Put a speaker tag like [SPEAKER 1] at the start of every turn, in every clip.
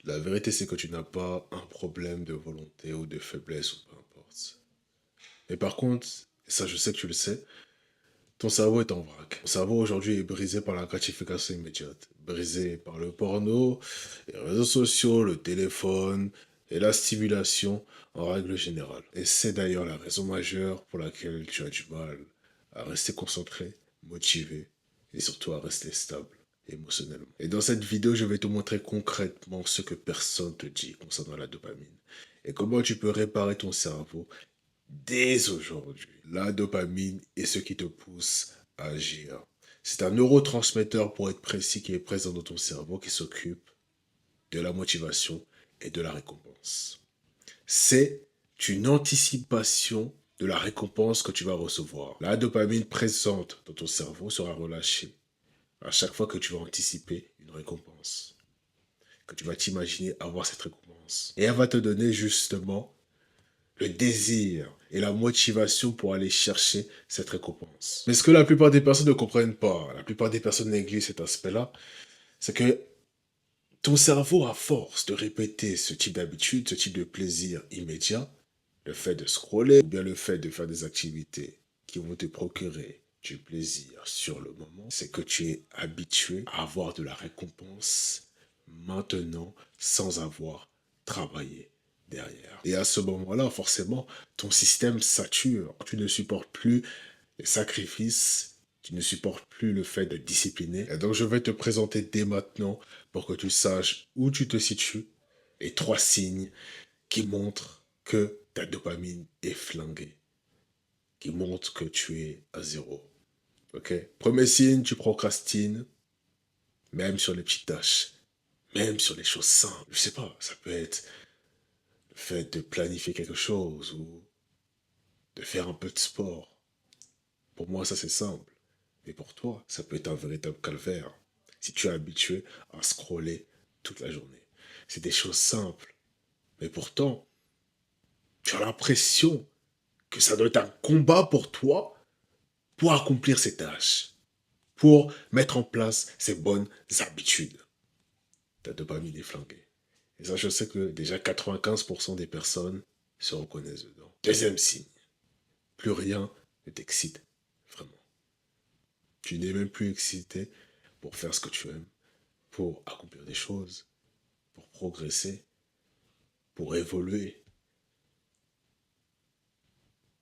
[SPEAKER 1] La vérité, c'est que tu n'as pas un problème de volonté ou de faiblesse ou peu importe. Mais par contre, et ça je sais que tu le sais, ton cerveau est en vrac. Ton cerveau aujourd'hui est brisé par la gratification immédiate. Brisé par le porno, les réseaux sociaux, le téléphone et la stimulation en règle générale. Et c'est d'ailleurs la raison majeure pour laquelle tu as du mal à rester concentré, motivé et surtout à rester stable émotionnellement. Et dans cette vidéo, je vais te montrer concrètement ce que personne te dit concernant la dopamine et comment tu peux réparer ton cerveau dès aujourd'hui. La dopamine est ce qui te pousse à agir. C'est un neurotransmetteur, pour être précis, qui est présent dans ton cerveau, qui s'occupe de la motivation et de la récompense. C'est une anticipation de la récompense que tu vas recevoir. La dopamine présente dans ton cerveau sera relâchée à chaque fois que tu vas anticiper une récompense, que tu vas t'imaginer avoir cette récompense. Et elle va te donner justement le désir et la motivation pour aller chercher cette récompense. Mais ce que la plupart des personnes ne comprennent pas, la plupart des personnes négligent cet aspect-là, c'est que ton cerveau, à force de répéter ce type d'habitude, ce type de plaisir immédiat, le fait de scroller, ou bien le fait de faire des activités qui vont te procurer du plaisir sur le moment, c'est que tu es habitué à avoir de la récompense maintenant sans avoir travaillé derrière. Et à ce moment-là, forcément, ton système sature. Tu ne supportes plus les sacrifices, tu ne supportes plus le fait de discipliner. Et donc, je vais te présenter dès maintenant pour que tu saches où tu te situes et 3 signes qui montrent que ta dopamine est flinguée, qui montrent que tu es à zéro. Ok? Premier signe, tu procrastines, même sur les petites tâches, même sur les choses simples. Je sais pas, ça peut être le fait de planifier quelque chose ou de faire un peu de sport. Pour moi, ça c'est simple. Mais pour toi, ça peut être un véritable calvaire si tu es habitué à scroller toute la journée. C'est des choses simples. Mais pourtant, tu as l'impression que ça doit être un combat pour toi pour accomplir ces tâches, pour mettre en place ces bonnes habitudes. Ta dopamine est flanquée. Et ça, je sais que déjà 95% des personnes se reconnaissent dedans. Deuxième signe, plus rien ne t'excite vraiment. Tu n'es même plus excité pour faire ce que tu aimes, pour accomplir des choses, pour progresser, pour évoluer.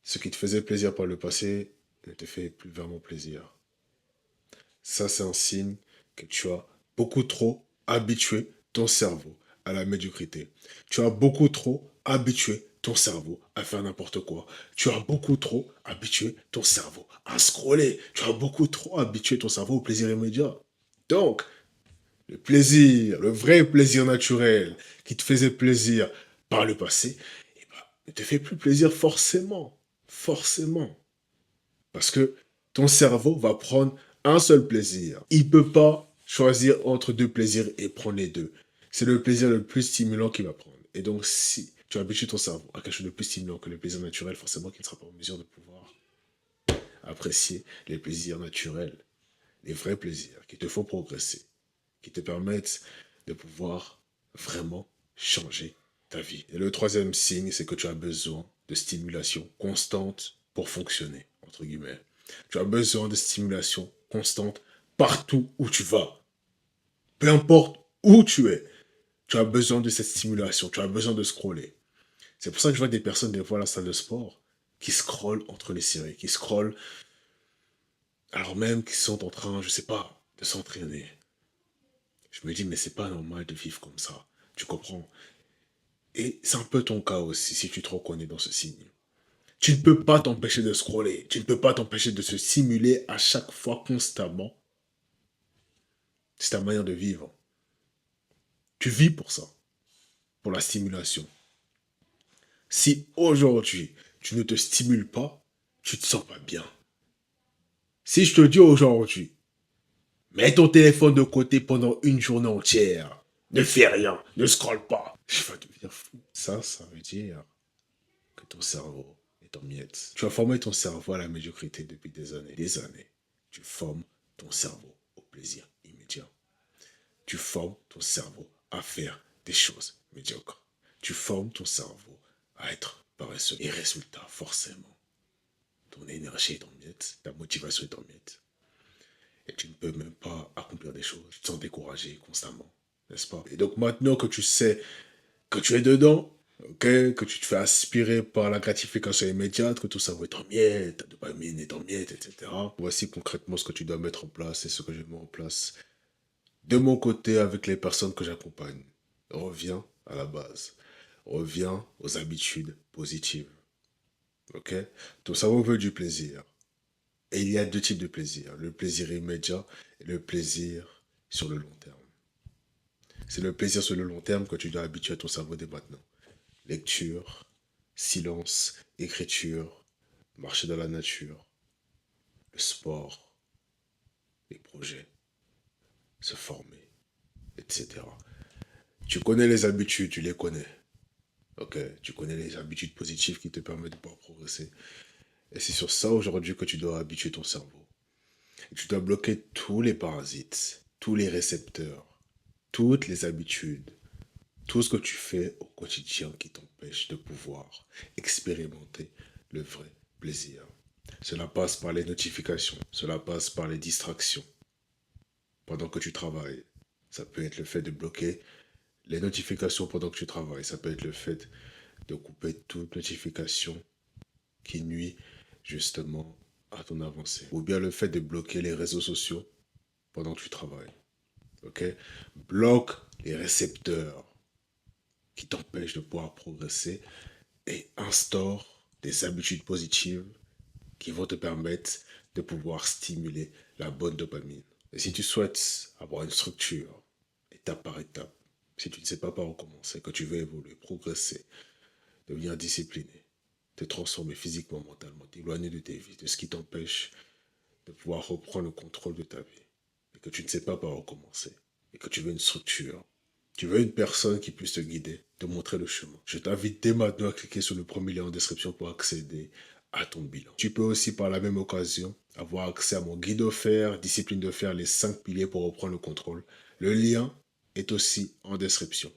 [SPEAKER 1] Ce qui te faisait plaisir par le passé ne te fait plus vraiment plaisir. Ça, c'est un signe que tu as beaucoup trop habitué ton cerveau à la médiocrité. Tu as beaucoup trop habitué ton cerveau à faire n'importe quoi. Tu as beaucoup trop habitué ton cerveau à scroller. Tu as beaucoup trop habitué ton cerveau au plaisir immédiat. Donc, le plaisir, le vrai plaisir naturel qui te faisait plaisir par le passé, eh ben, ne te fait plus plaisir forcément. Forcément. Parce que ton cerveau va prendre un seul plaisir. Il ne peut pas choisir entre deux plaisirs et prendre les deux. C'est le plaisir le plus stimulant qu'il va prendre. Et donc, si tu habitues ton cerveau à quelque chose de plus stimulant que le plaisir naturel, forcément qu'il ne sera pas en mesure de pouvoir apprécier les plaisirs naturels, les vrais plaisirs qui te font progresser, qui te permettent de pouvoir vraiment changer ta vie. Et le troisième signe, c'est que tu as besoin de stimulation constante pour fonctionner, entre guillemets. Tu as besoin de stimulation constante partout où tu vas. Peu importe où tu es, tu as besoin de cette stimulation, tu as besoin de scroller. C'est pour ça que je vois des personnes, des fois, à la salle de sport, qui scrollent entre les séries, qui scrollent alors même qu'ils sont en train, je sais pas, de s'entraîner. Je me dis, mais c'est pas normal de vivre comme ça. Tu comprends? Et c'est un peu ton cas aussi, si tu te reconnais dans ce signe. Tu ne peux pas t'empêcher de scroller. Tu ne peux pas t'empêcher de se simuler à chaque fois, constamment. C'est ta manière de vivre. Tu vis pour ça, pour la stimulation. Si aujourd'hui, tu ne te stimules pas, tu te sens pas bien. Si je te dis aujourd'hui, mets ton téléphone de côté pendant une journée entière, ne fais rien, ne scrolle pas, je vais devenir fou. Ça veut dire que ton cerveau est en miettes. Tu as formé ton cerveau à la médiocrité depuis des années. Des années. Tu formes ton cerveau au plaisir immédiat. Tu formes ton cerveau à faire des choses médiocres. Tu formes ton cerveau à être paresseux. Et résultat, forcément, ton énergie est en miettes, ta motivation est en miettes. Et tu ne peux même pas accomplir des choses. Tu te sens découragé constamment, n'est-ce pas? Et donc maintenant que tu sais que tu es dedans, ok, que tu te fais aspirer par la gratification immédiate, que tout ça va être en miettes, ta dopamine est en miettes, etc. Voici concrètement ce que tu dois mettre en place et ce que je mets en place de mon côté avec les personnes que j'accompagne. Reviens à la base. Reviens aux habitudes positives. Ok? Ton cerveau veut du plaisir. Et il y a deux types de plaisir. Le plaisir immédiat et le plaisir sur le long terme. C'est le plaisir sur le long terme que tu dois habituer ton cerveau dès maintenant. Lecture, silence, écriture, marcher dans la nature, le sport, les projets, se former, etc. Tu connais les habitudes, tu les connais. Ok, tu connais les habitudes positives qui te permettent de pouvoir progresser. Et c'est sur ça aujourd'hui que tu dois habituer ton cerveau. Et tu dois bloquer tous les parasites, tous les récepteurs, toutes les habitudes, tout ce que tu fais au quotidien qui t'empêche de pouvoir expérimenter le vrai plaisir. Cela passe par les notifications, cela passe par les distractions pendant que tu travailles. Ça peut être le fait de bloquer les notifications pendant que tu travailles. Ça peut être le fait de couper toute notification qui nuit justement à ton avancée. Ou bien le fait de bloquer les réseaux sociaux pendant que tu travailles. Ok? Bloque les récepteurs qui t'empêchent de pouvoir progresser et instaure des habitudes positives qui vont te permettre de pouvoir stimuler la bonne dopamine. Et si tu souhaites avoir une structure, étape par étape, si tu ne sais pas par où commencer, que tu veux évoluer, progresser, devenir discipliné, te transformer physiquement, mentalement, t'éloigner de tes vies, de ce qui t'empêche de pouvoir reprendre le contrôle de ta vie, et que tu ne sais pas par où commencer, et que tu veux une structure, tu veux une personne qui puisse te guider, te montrer le chemin. Je t'invite dès maintenant à cliquer sur le premier lien en description pour accéder à ton bilan. Tu peux aussi par la même occasion avoir accès à mon guide offert, discipline de faire les 5 piliers pour reprendre le contrôle. Le lien est aussi en description.